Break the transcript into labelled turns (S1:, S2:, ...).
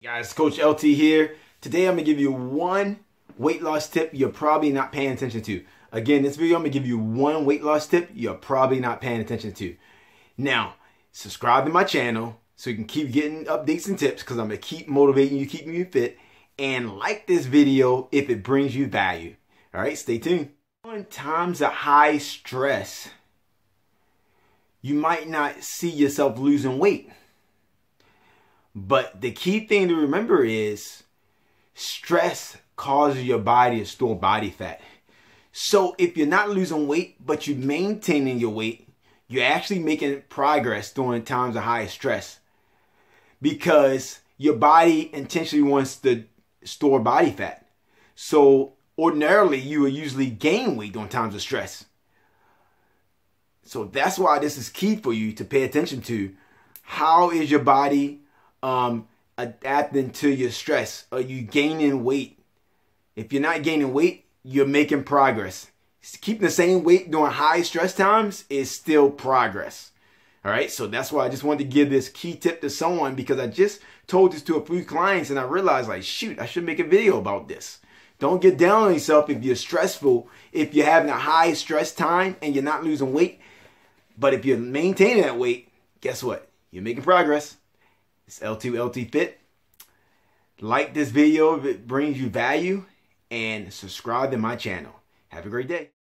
S1: Guys, Coach LT here. Today I'm going to give you one weight loss tip you're probably not paying attention to. Again, this video I'm going to give you one weight loss tip you're probably not paying attention to. Now, subscribe to my channel so you can keep getting updates and tips because I'm going to keep motivating you, keeping you fit. And like this video if it brings you value. Alright, stay tuned. In times of high stress, you might not see yourself losing weight. But the key thing to remember is stress causes your body to store body fat. So if you're not losing weight, but you're maintaining your weight, you're actually making progress during times of high stress. Because your body intentionally wants to store body fat. So ordinarily, you will usually gain weight during times of stress. So that's why this is key for you to pay attention to. How is your body adapting to your stress? Are you gaining weight? If you're not gaining weight, you're making progress. Keeping the same weight during high stress times is still progress. All right, so that's why I just wanted to give this key tip to someone, because I just told this to a few clients and I realized, like, shoot, I should make a video about this. Don't get down on yourself if you're stressful, if you're having a high stress time and you're not losing weight. But if you're maintaining that weight, guess what? You're making progress. It's LT Fit. Like this video if it brings you value, and subscribe to my channel. Have a great day.